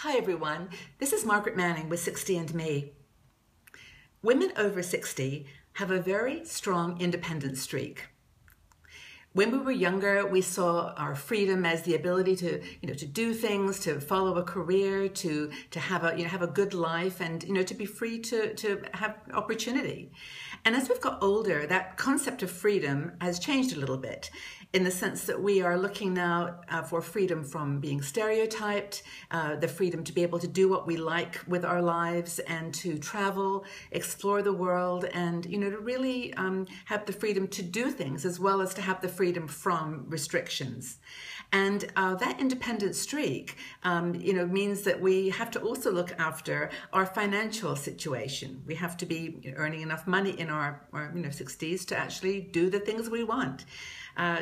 Hi everyone, this is Margaret Manning with 60 and Me. Women over 60 have a very strong independent streak. When we were younger, we saw our freedom as the ability to do things, to follow a career, to have a good life, and to be free to have opportunity. And as we've got older, that concept of freedom has changed a little bit, in the sense that we are looking now for freedom from being stereotyped, the freedom to be able to do what we like with our lives and to travel, explore the world, and to really have the freedom to do things as well as to have the freedom from restrictions. And that independent streak, means that we have to also look after our financial situation. We have to be earning enough money in our 60s to actually do the things we want.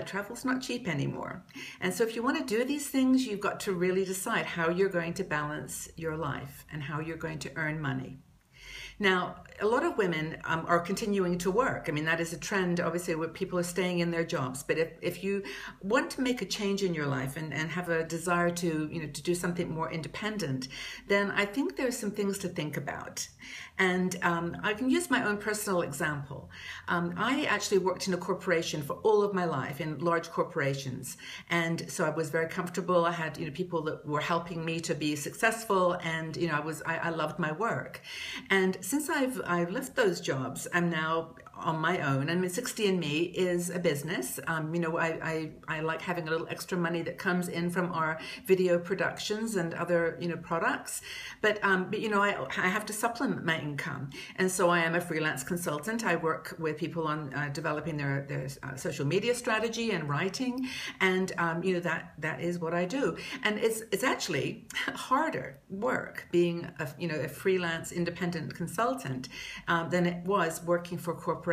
Travel's not cheap anymore. And so if you want to do these things, you've got to really decide how you're going to balance your life and how you're going to earn money. Now, a lot of women are continuing to work. I mean, that is a trend, obviously, where people are staying in their jobs. But if you want to make a change in your life and have a desire to do something more independent, then I think there's some things to think about. And I can use my own personal example. I actually worked in a corporation for all of my life, in large corporations. And so I was very comfortable. I had people that were helping me to be successful, and I loved my work. And since I've left those jobs, I'm now on my own. I mean, 60 and Me is a business. I like having a little extra money that comes in from our video productions and other products. But I have to supplement my income, and so I am a freelance consultant. I work with people on developing their social media strategy and writing, and that is what I do. And it's actually harder work being a freelance independent consultant than it was working for a corporation.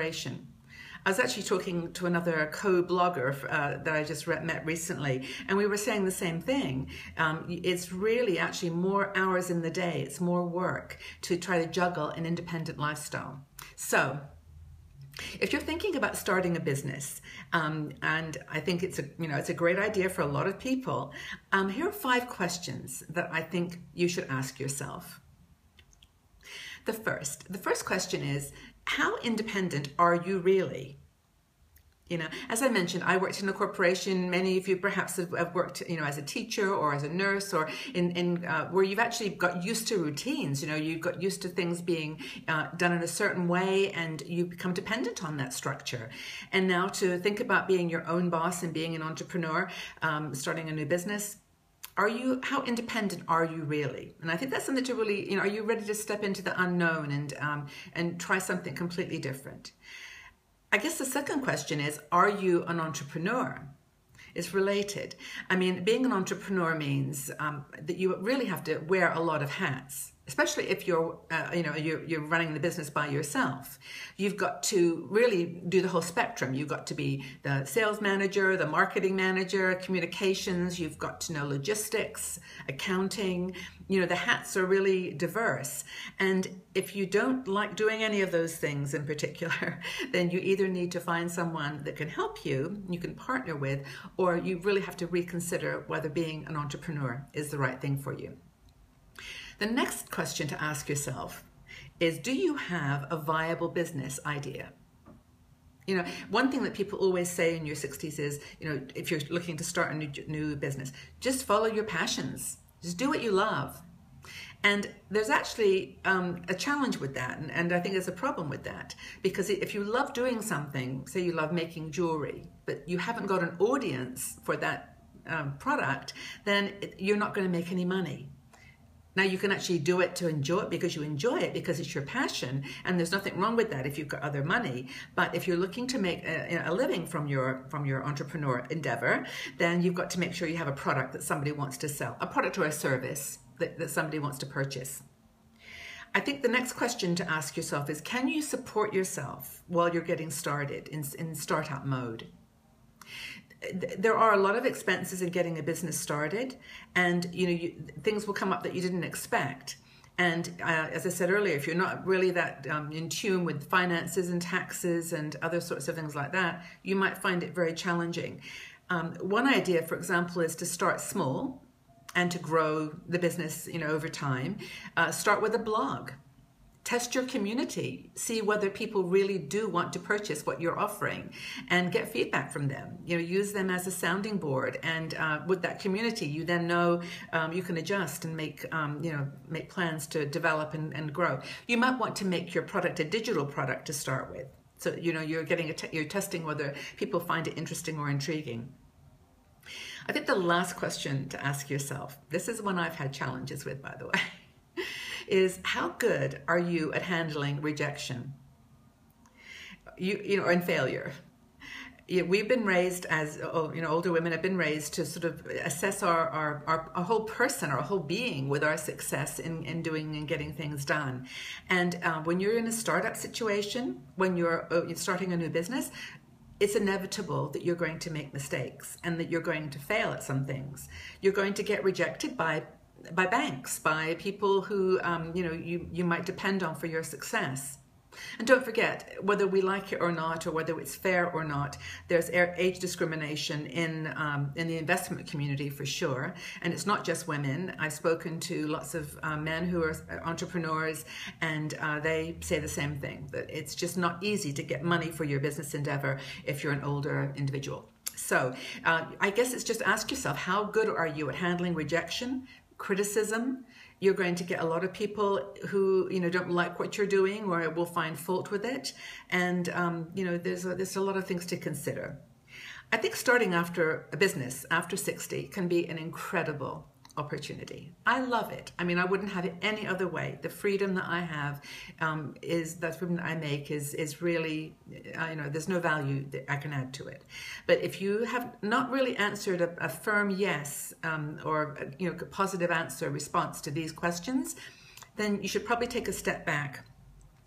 I was actually talking to another co-blogger that I just met recently, and we were saying the same thing. It's really actually more hours in the day. It's more work to try to juggle an independent lifestyle. So if you're thinking about starting a business, and I think it's a great idea for a lot of people, here are 5 questions that I think you should ask yourself. The first question is, how independent are you really? As I mentioned, I worked in a corporation. Many of you perhaps have worked, as a teacher or as a nurse, or in where you've actually got used to routines. You've got used to things being done in a certain way, and you become dependent on that structure. And now to think about being your own boss and being an entrepreneur, starting a new business. How independent are you really? And I think that's something to really, are you ready to step into the unknown and try something completely different? I guess the second question is, are you an entrepreneur? It's related. I mean, being an entrepreneur means that you really have to wear a lot of hats. Especially if you're running the business by yourself. You've got to really do the whole spectrum. You've got to be the sales manager, the marketing manager, communications. You've got to know logistics, accounting. The hats are really diverse. And if you don't like doing any of those things in particular, then you either need to find someone that can help you can partner with, or you really have to reconsider whether being an entrepreneur is the right thing for you. The next question to ask yourself is, do you have a viable business idea? One thing that people always say in your 60s is, if you're looking to start a new business, just follow your passions. Just do what you love. And there's actually a challenge with that, and I think there's a problem with that, because if you love doing something, say you love making jewelry, but you haven't got an audience for that product, then you're not going to make any money. Now, you can actually do it to enjoy it because you enjoy it, because it's your passion, and there's nothing wrong with that if you've got other money. But if you're looking to make a living from your entrepreneur endeavor, then you've got to make sure you have a product that somebody wants to sell, a product or a service that somebody wants to purchase. I think the next question to ask yourself is, can you support yourself while you're getting started in startup mode? There are a lot of expenses in getting a business started, and things will come up that you didn't expect. And as I said earlier, if you're not really that in tune with finances and taxes and other sorts of things like that, you might find it very challenging. One idea, for example, is to start small and to grow the business, over time, start with a blog. Test your community, see whether people really do want to purchase what you're offering, and get feedback from them. Use them as a sounding board, and with that community, you then know you can adjust and make plans to develop and grow. You might want to make your product a digital product to start with, so you're testing whether people find it interesting or intriguing. I think the last question to ask yourself, this is one I've had challenges with, by the way, is how good are you at handling rejection, and failure? We've been raised as, older women have been raised to sort of assess our whole person, our whole being with our success in doing and getting things done. And when you're in a startup situation, when you're starting a new business, it's inevitable that you're going to make mistakes and that you're going to fail at some things. You're going to get rejected by banks, by people who you might depend on for your success. And don't forget, whether we like it or not, or whether it's fair or not, there's age discrimination in the investment community for sure. And it's not just women. I've spoken to lots of men who are entrepreneurs, and they say the same thing, that it's just not easy to get money for your business endeavor if you're an older individual. So I guess it's just ask yourself, how good are you at handling rejection, criticism? You're going to get a lot of people who don't like what you're doing or will find fault with it, and there's a lot of things to consider. I think starting after a business after 60 can be an incredible opportunity. I love it. I mean, I wouldn't have it any other way. The freedom that I have that freedom that I make is really, there's no value that I can add to it. But if you have not really answered a firm yes or a positive answer response to these questions, then you should probably take a step back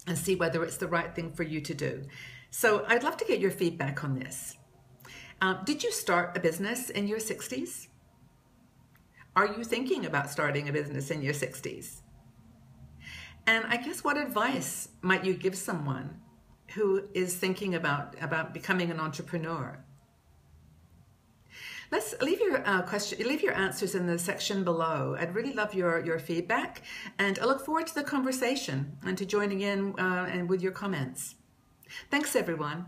and see whether it's the right thing for you to do. So I'd love to get your feedback on this. Did you start a business in your 60s? Are you thinking about starting a business in your 60s? And I guess, what advice might you give someone who is thinking about becoming an entrepreneur? Let's leave your answers in the section below. I'd really love your feedback, and I look forward to the conversation and to joining in and with your comments. Thanks, everyone.